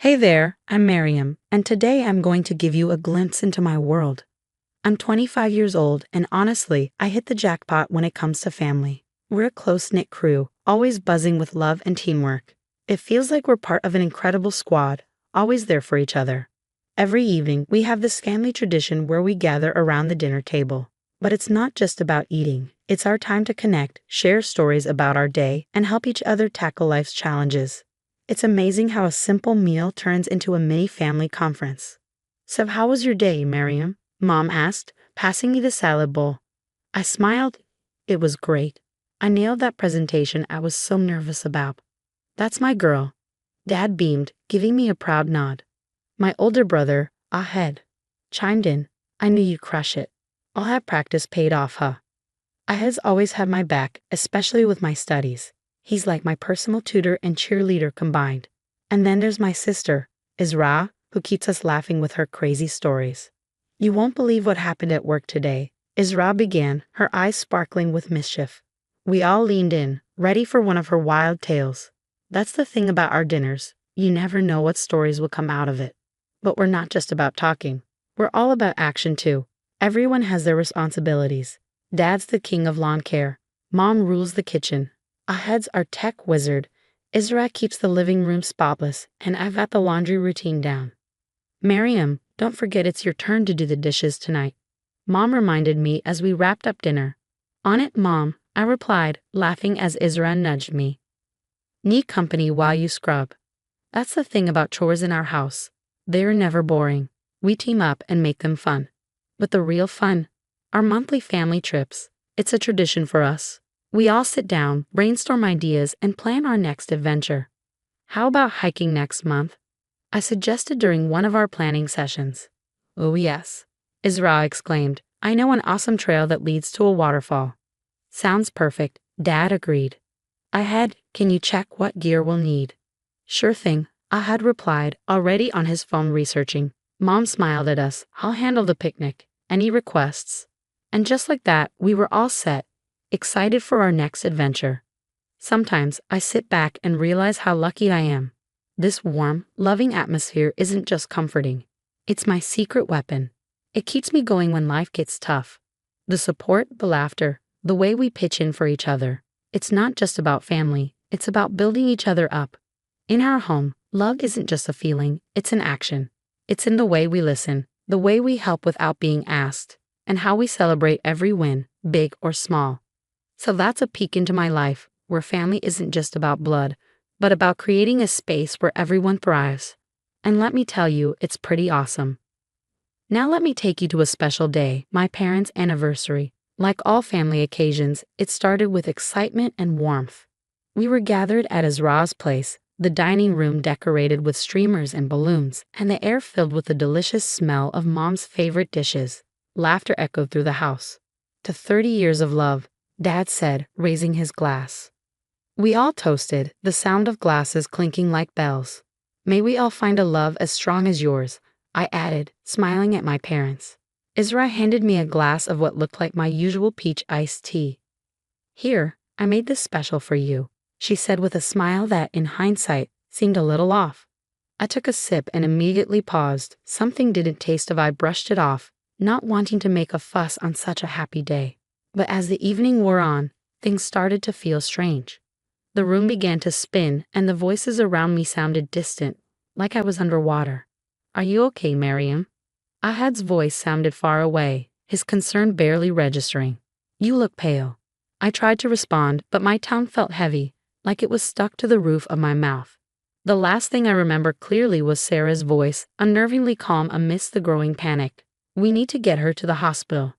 Hey there, I'm Miriam, and today I'm going to give you a glimpse into my world. I'm 25 years old, and honestly, I hit the jackpot when it comes to family. We're a close-knit crew, always buzzing with love and teamwork. It feels like we're part of an incredible squad, always there for each other. Every evening, we have this family tradition where we gather around the dinner table. But it's not just about eating. It's our time to connect, share stories about our day, and help each other tackle life's challenges. It's amazing how a simple meal turns into a mini family conference. So how was your day, Miriam? Mom asked, passing me the salad bowl. I smiled. It was great. I nailed that presentation I was so nervous about. That's my girl. Dad beamed, giving me a proud nod. My older brother, Ahed, chimed in. I knew you'd crush it. All that practice paid off, huh? Ahed's always had my back, especially with my studies. He's like my personal tutor and cheerleader combined. And then there's my sister, Isra, who keeps us laughing with her crazy stories. You won't believe what happened at work today, Isra began, her eyes sparkling with mischief. We all leaned in, ready for one of her wild tales. That's the thing about our dinners. You never know what stories will come out of it. But we're not just about talking. We're all about action too. Everyone has their responsibilities. Dad's the king of lawn care. Mom rules the kitchen. Ahed's our tech wizard. Isra keeps the living room spotless, and I've got the laundry routine down. Miriam, don't forget it's your turn to do the dishes tonight. Mom reminded me as we wrapped up dinner. On it, Mom, I replied, laughing as Isra nudged me. Need company while you scrub. That's the thing about chores in our house. They're never boring. We team up and make them fun. But the real fun, our monthly family trips. It's a tradition for us. We all sit down, brainstorm ideas, and plan our next adventure. How about hiking next month? I suggested during one of our planning sessions. Oh yes, Isra exclaimed. I know an awesome trail that leads to a waterfall. Sounds perfect, Dad agreed. Ahad, can you check what gear we'll need? Sure thing, Ahad replied, already on his phone researching. Mom smiled at us. I'll handle the picnic. Any requests? And just like that, we were all set, excited for our next adventure. Sometimes I sit back and realize how lucky I am. This warm, loving atmosphere isn't just comforting. It's my secret weapon. It keeps me going when life gets tough. The support, the laughter, the way we pitch in for each other. It's not just about family, it's about building each other up. In our home, love isn't just a feeling, it's an action. It's in the way we listen, the way we help without being asked, and how we celebrate every win, big or small. So that's a peek into my life, where family isn't just about blood, but about creating a space where everyone thrives. And let me tell you, it's pretty awesome. Now let me take you to a special day, my parents' anniversary. Like all family occasions, it started with excitement and warmth. We were gathered at Isra's place, the dining room decorated with streamers and balloons, and the air filled with the delicious smell of Mom's favorite dishes. Laughter echoed through the house. To 30 years of love, Dad said, raising his glass. We all toasted, the sound of glasses clinking like bells. May we all find a love as strong as yours, I added, smiling at my parents. Isra handed me a glass of what looked like my usual peach iced tea. Here, I made this special for you, she said with a smile that, in hindsight, seemed a little off. I took a sip and immediately paused. Something didn't taste of I brushed it off, not wanting to make a fuss on such a happy day. But as the evening wore on, things started to feel strange. The room began to spin, and the voices around me sounded distant, like I was underwater. Are you okay, Miriam? Ahad's voice sounded far away, his concern barely registering. You look pale. I tried to respond, but my tongue felt heavy, like it was stuck to the roof of my mouth. The last thing I remember clearly was Sarah's voice, unnervingly calm amidst the growing panic. We need to get her to the hospital.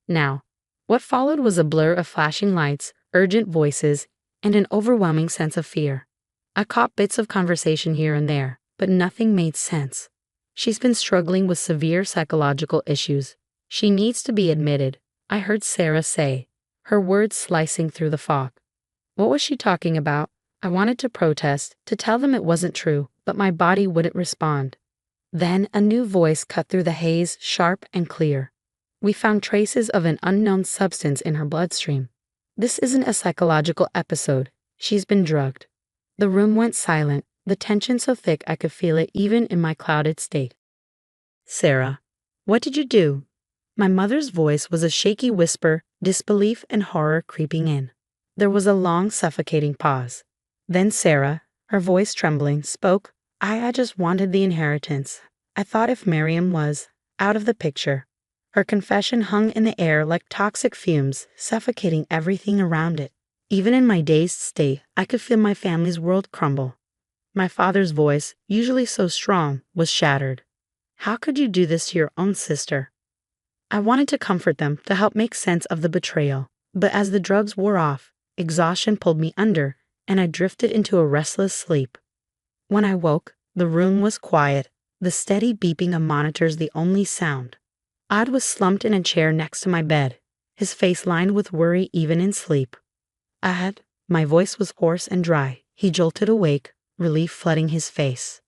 Now. What followed was a blur of flashing lights, urgent voices, and an overwhelming sense of fear. I caught bits of conversation here and there, but nothing made sense. She's been struggling with severe psychological issues. She needs to be admitted, I heard Sarah say, her words slicing through the fog. What was she talking about? I wanted to protest, to tell them it wasn't true, but my body wouldn't respond. Then a new voice cut through the haze, sharp and clear. We found traces of an unknown substance in her bloodstream. This isn't a psychological episode. She's been drugged. The room went silent, the tension so thick I could feel it even in my clouded state. Sarah, what did you do? My mother's voice was a shaky whisper, disbelief and horror creeping in. There was a long, suffocating pause. Then Sarah, her voice trembling, spoke. I just wanted the inheritance. I thought if Miriam was out of the picture. Her confession hung in the air like toxic fumes, suffocating everything around it. Even in my dazed state, I could feel my family's world crumble. My father's voice, usually so strong, was shattered. How could you do this to your own sister? I wanted to comfort them, to help make sense of the betrayal, but as the drugs wore off, exhaustion pulled me under, and I drifted into a restless sleep. When I woke, the room was quiet, the steady beeping of monitors the only sound. Odd was slumped in a chair next to my bed, his face lined with worry even in sleep. Ahad, my voice was hoarse and dry. He jolted awake, relief flooding his face.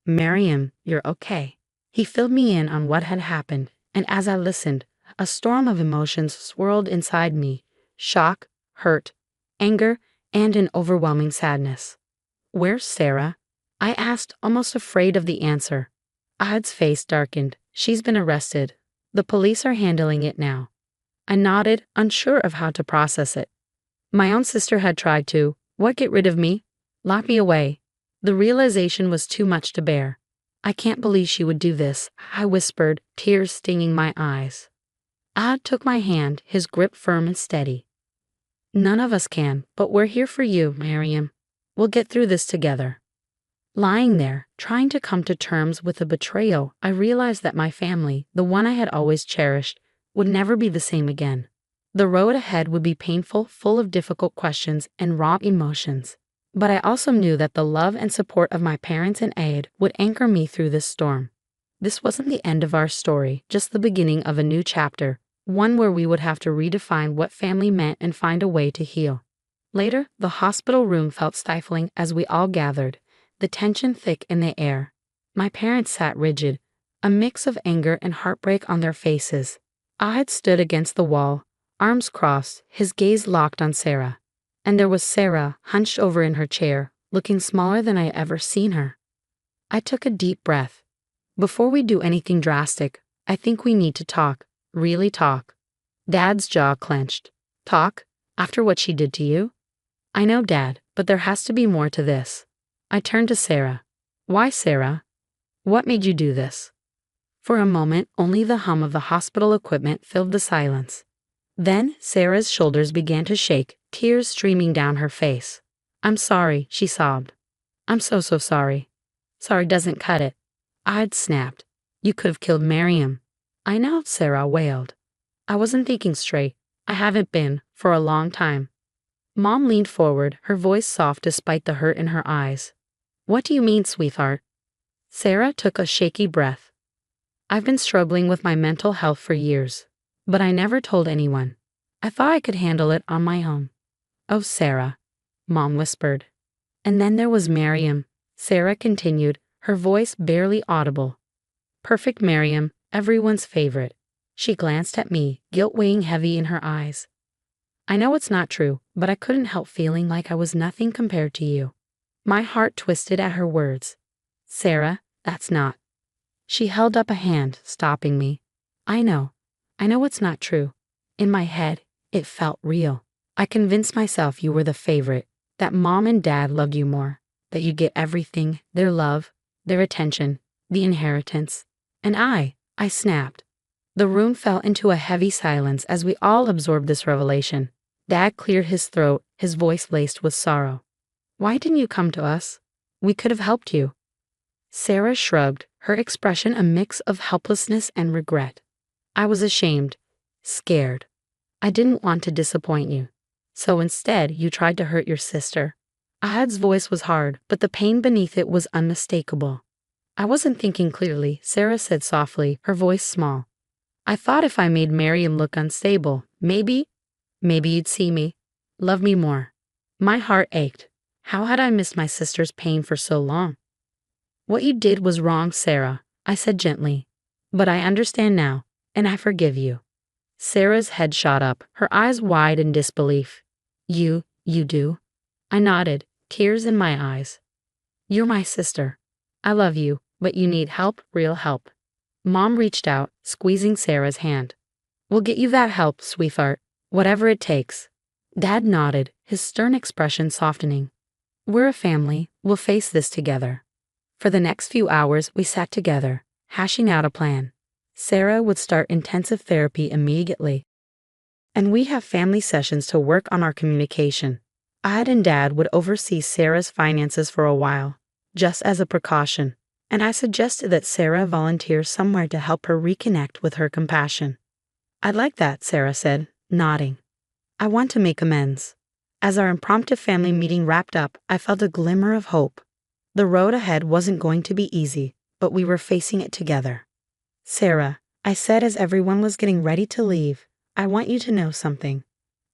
Miriam, you're okay. He filled me in on what had happened, and as I listened, a storm of emotions swirled inside me: shock, hurt, anger, and an overwhelming sadness. Where's Sarah? I asked, almost afraid of the answer. Ahad's face darkened. She's been arrested. The police are handling it now. I nodded, unsure of how to process it. My own sister had tried to. What, get rid of me? Lock me away. The realization was too much to bear. I can't believe she would do this, I whispered, tears stinging my eyes. Ahad took my hand, his grip firm and steady. None of us can, but we're here for you, Miriam. We'll get through this together. Lying there, trying to come to terms with the betrayal, I realized that my family, the one I had always cherished, would never be the same again. The road ahead would be painful, full of difficult questions and raw emotions. But I also knew that the love and support of my parents and Aid would anchor me through this storm. This wasn't the end of our story, just the beginning of a new chapter, one where we would have to redefine what family meant and find a way to heal. Later, the hospital room felt stifling as we all gathered, the tension thick in the air. My parents sat rigid, a mix of anger and heartbreak on their faces. Ahad stood against the wall, arms crossed, his gaze locked on Sarah. And there was Sarah, hunched over in her chair, looking smaller than I had ever seen her. I took a deep breath. Before we do anything drastic, I think we need to talk, really talk. Dad's jaw clenched. Talk? After what she did to you? I know, Dad, but there has to be more to this. I turned to Sarah. Why, Sarah? What made you do this? For a moment, only the hum of the hospital equipment filled the silence. Then Sarah's shoulders began to shake, tears streaming down her face. I'm sorry, she sobbed. I'm so sorry. Sorry doesn't cut it. I'd snapped. You could have killed Miriam. I know, Sarah wailed. I wasn't thinking straight. I haven't been, for a long time. Mom leaned forward, her voice soft despite the hurt in her eyes. What do you mean, sweetheart? Sarah took a shaky breath. I've been struggling with my mental health for years, but I never told anyone. I thought I could handle it on my own. Oh, Sarah, Mom whispered. And then there was Miriam, Sarah continued, her voice barely audible. Perfect Miriam, everyone's favorite. She glanced at me, guilt weighing heavy in her eyes. I know it's not true, but I couldn't help feeling like I was nothing compared to you. My heart twisted at her words. Sarah, that's not. She held up a hand, stopping me. I know it's not true. In my head, it felt real. I convinced myself you were the favorite, that Mom and Dad loved you more, that you'd get everything, their love, their attention, the inheritance. And I snapped. The room fell into a heavy silence as we all absorbed this revelation. Dad cleared his throat, his voice laced with sorrow. Why didn't you come to us? We could have helped you. Sarah shrugged, her expression a mix of helplessness and regret. I was ashamed, scared. I didn't want to disappoint you. So instead, you tried to hurt your sister. Ahad's voice was hard, but the pain beneath it was unmistakable. I wasn't thinking clearly, Sarah said softly, her voice small. I thought if I made Miriam look unstable, maybe you'd see me, love me more. My heart ached. How had I missed my sister's pain for so long? What you did was wrong, Sarah, I said gently. But I understand now, and I forgive you. Sarah's head shot up, her eyes wide in disbelief. You do? I nodded, tears in my eyes. You're my sister. I love you, but you need help, real help. Mom reached out, squeezing Sarah's hand. We'll get you that help, sweetheart. Whatever it takes. Dad nodded, his stern expression softening. We're a family, we'll face this together. For the next few hours, we sat together, hashing out a plan. Sarah would start intensive therapy immediately. And we have family sessions to work on our communication. Id and Dad would oversee Sarah's finances for a while, just as a precaution, and I suggested that Sarah volunteer somewhere to help her reconnect with her compassion. I'd like that, Sarah said, nodding. I want to make amends. As our impromptu family meeting wrapped up, I felt a glimmer of hope. The road ahead wasn't going to be easy, but we were facing it together. Sarah, I said as everyone was getting ready to leave, I want you to know something.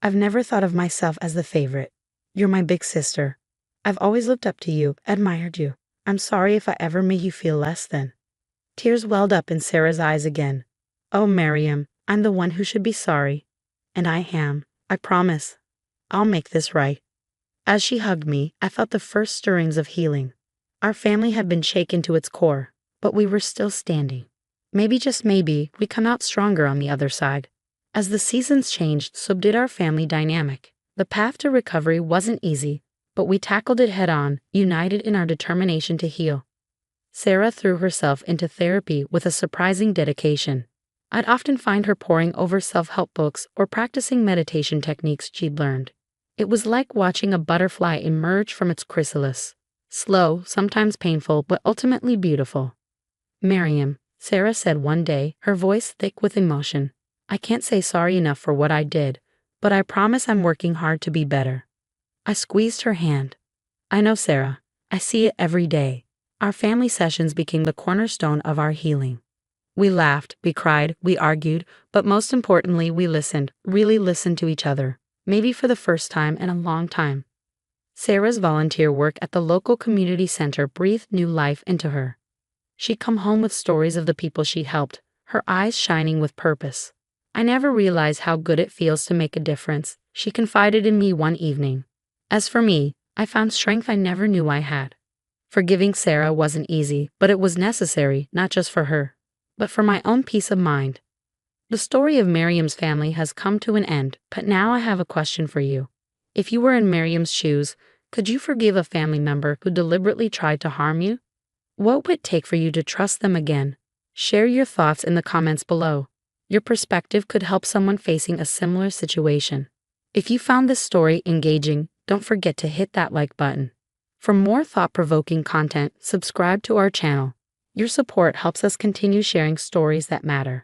I've never thought of myself as the favorite. You're my big sister. I've always looked up to you, admired you. I'm sorry if I ever made you feel less than. Tears welled up in Sarah's eyes again. Oh, Miriam, I'm the one who should be sorry. And I am, I promise. I'll make this right. As she hugged me, I felt the first stirrings of healing. Our family had been shaken to its core, but we were still standing. Maybe, just maybe, we come out stronger on the other side. As the seasons changed, so did our family dynamic. The path to recovery wasn't easy, but we tackled it head-on, united in our determination to heal. Sarah threw herself into therapy with a surprising dedication. I'd often find her poring over self-help books or practicing meditation techniques she'd learned. It was like watching a butterfly emerge from its chrysalis. Slow, sometimes painful, but ultimately beautiful. Miriam, Sarah said one day, her voice thick with emotion. I can't say sorry enough for what I did, but I promise I'm working hard to be better. I squeezed her hand. I know, Sarah. I see it every day. Our family sessions became the cornerstone of our healing. We laughed, we cried, we argued, but most importantly, we listened, really listened to each other, maybe for the first time in a long time. Sarah's volunteer work at the local community center breathed new life into her. She'd come home with stories of the people she helped, her eyes shining with purpose. I never realized how good it feels to make a difference, she confided in me one evening. As for me, I found strength I never knew I had. Forgiving Sarah wasn't easy, but it was necessary, not just for her, but for my own peace of mind. The story of Miriam's family has come to an end, but now I have a question for you. If you were in Miriam's shoes, could you forgive a family member who deliberately tried to harm you? What would it take for you to trust them again? Share your thoughts in the comments below. Your perspective could help someone facing a similar situation. If you found this story engaging, don't forget to hit that like button. For more thought-provoking content, subscribe to our channel. Your support helps us continue sharing stories that matter.